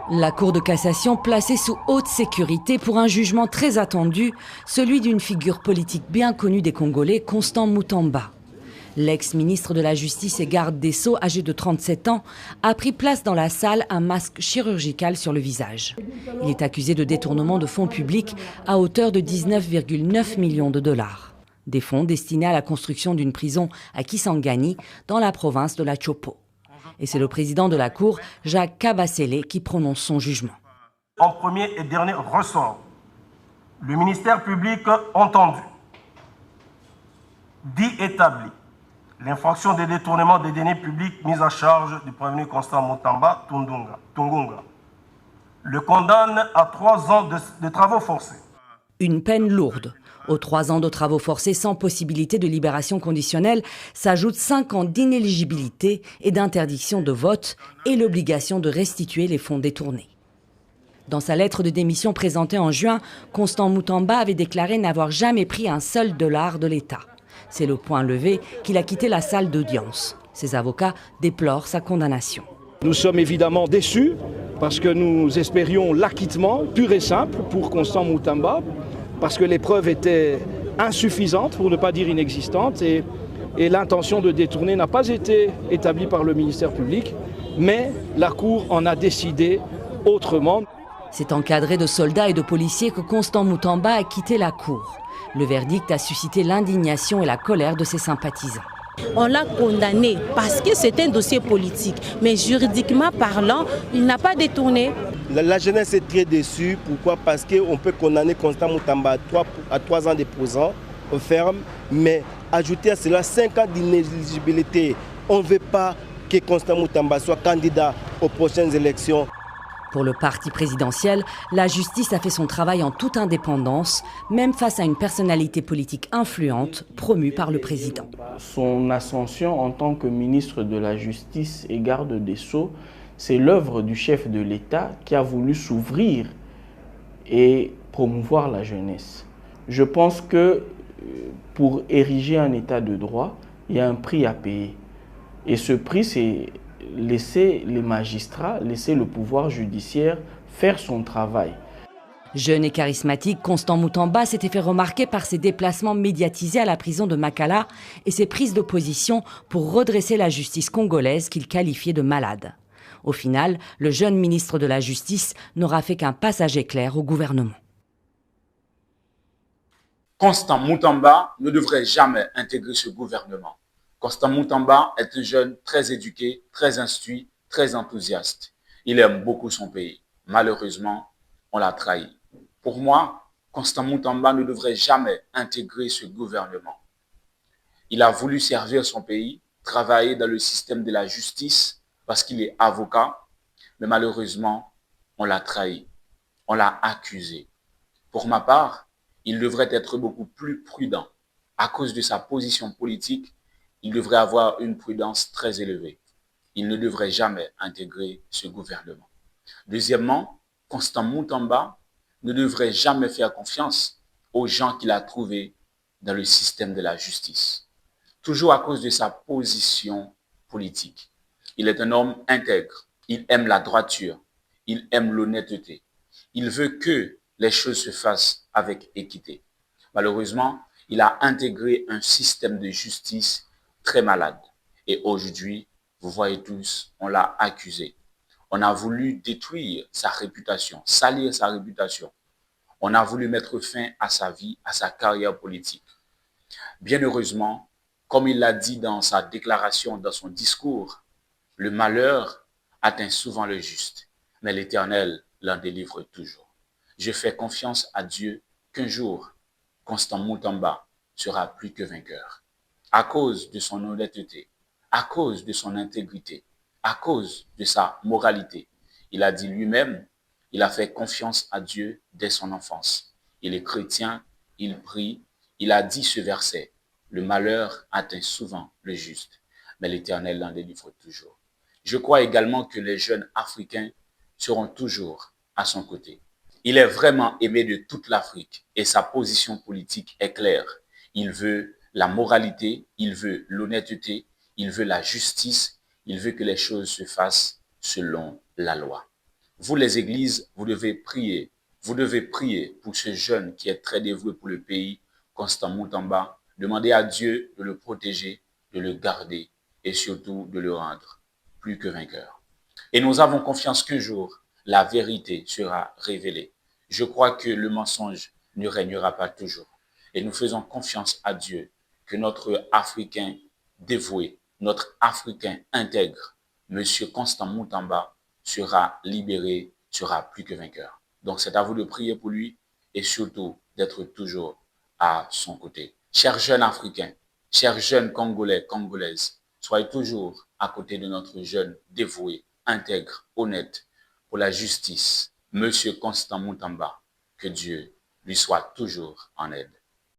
La Cour de cassation placée sous haute sécurité pour un jugement très attendu, celui d'une figure politique bien connue des Congolais, Constant Mutamba. L'ex-ministre de la Justice et garde des Sceaux, âgé de 37 ans, a pris place dans la salle, un masque chirurgical sur le visage. Il est accusé de détournement de fonds publics à hauteur de 19,9 millions de dollars. Des fonds destinés à la construction d'une prison à Kisangani, dans la province de la Chopo. Et c'est le président de la Cour, Jacques Kabasele, qui prononce son jugement. En premier et dernier ressort, le ministère public entendu, dit établi, l'infraction de détournement des deniers publics mise à charge du prévenu Constant Mutamba Tungunga, le condamne à 3 ans de travaux forcés. Une peine lourde. Aux 3 ans de travaux forcés sans possibilité de libération conditionnelle s'ajoutent 5 ans d'inéligibilité et d'interdiction de vote et l'obligation de restituer les fonds détournés. Dans sa lettre de démission présentée en juin, Constant Mutamba avait déclaré n'avoir jamais pris un seul dollar de l'État. C'est le point levé qu'il a quitté la salle d'audience. Ses avocats déplorent sa condamnation. Nous sommes évidemment déçus parce que nous espérions l'acquittement pur et simple pour Constant Mutamba, parce que les preuves étaient insuffisantes, pour ne pas dire inexistantes, et l'intention de détourner n'a pas été établie par le ministère public, mais la Cour en a décidé autrement. C'est encadré de soldats et de policiers que Constant Mutamba a quitté la Cour. Le verdict a suscité l'indignation et la colère de ses sympathisants. On l'a condamné parce que c'est un dossier politique, mais juridiquement parlant, il n'a pas détourné. La jeunesse est très déçue. Pourquoi? Parce qu'on peut condamner Constant Mutamba à 3 ans de prison ferme, mais ajouter à cela 5 ans d'inéligibilité. On ne veut pas que Constant Mutamba soit candidat aux prochaines élections. Pour le parti présidentiel, la justice a fait son travail en toute indépendance, même face à une personnalité politique influente promue par le président. Son ascension en tant que ministre de la Justice et garde des Sceaux, c'est l'œuvre du chef de l'État qui a voulu s'ouvrir et promouvoir la jeunesse. Je pense que pour ériger un État de droit, il y a un prix à payer. Et ce prix, c'est laisser les magistrats, laisser le pouvoir judiciaire faire son travail. Jeune et charismatique, Constant Mutamba s'était fait remarquer par ses déplacements médiatisés à la prison de Makala et ses prises de position pour redresser la justice congolaise qu'il qualifiait de malade. Au final, le jeune ministre de la Justice n'aura fait qu'un passage éclair au gouvernement. Constant Mutamba ne devrait jamais intégrer ce gouvernement. Constant Mutamba est un jeune très éduqué, très instruit, très enthousiaste. Il aime beaucoup son pays. Malheureusement, on l'a trahi. Pour moi, Constant Mutamba ne devrait jamais intégrer ce gouvernement. Il a voulu servir son pays, travailler dans le système de la justice parce qu'il est avocat, mais malheureusement, on l'a trahi. On l'a accusé. Pour ma part, il devrait être beaucoup plus prudent. À cause de sa position politique, il devrait avoir une prudence très élevée. Il ne devrait jamais intégrer ce gouvernement. Deuxièmement, Constant Mutamba ne devrait jamais faire confiance aux gens qu'il a trouvés dans le système de la justice. Toujours à cause de sa position politique. Il est un homme intègre. Il aime la droiture. Il aime l'honnêteté. Il veut que les choses se fassent avec équité. Malheureusement, il a intégré un système de justice très malade. Et aujourd'hui, vous voyez tous, on l'a accusé. On a voulu détruire sa réputation, salir sa réputation. On a voulu mettre fin à sa vie, à sa carrière politique. Bien heureusement, comme il l'a dit dans sa déclaration, dans son discours, le malheur atteint souvent le juste, mais l'Éternel l'en délivre toujours. Je fais confiance à Dieu qu'un jour, Constant Mutamba sera plus que vainqueur. À cause de son honnêteté, à cause de son intégrité, à cause de sa moralité. Il a dit lui-même, il a fait confiance à Dieu dès son enfance. Il est chrétien, il prie, il a dit ce verset, le malheur atteint souvent le juste, mais l'Éternel l'en délivre toujours. Je crois également que les jeunes africains seront toujours à son côté. Il est vraiment aimé de toute l'Afrique et sa position politique est claire. Il veut la moralité, il veut l'honnêteté, il veut la justice, il veut que les choses se fassent selon la loi. Vous, les églises, vous devez prier. Vous devez prier pour ce jeune qui est très dévoué pour le pays, Constant Moutamba. Demandez à Dieu de le protéger, de le garder et surtout de le rendre plus que vainqueur. Et nous avons confiance qu'un jour, la vérité sera révélée. Je crois que le mensonge ne régnera pas toujours. Et nous faisons confiance à Dieu que notre Africain dévoué, notre Africain intègre, M. Constant Moutamba, sera libéré, sera plus que vainqueur. Donc c'est à vous de prier pour lui et surtout d'être toujours à son côté. Chers jeunes Africains, chers jeunes Congolais, Congolaises, soyez toujours à côté de notre jeune dévoué, intègre, honnête, pour la justice, M. Constant Moutamba. Que Dieu lui soit toujours en aide.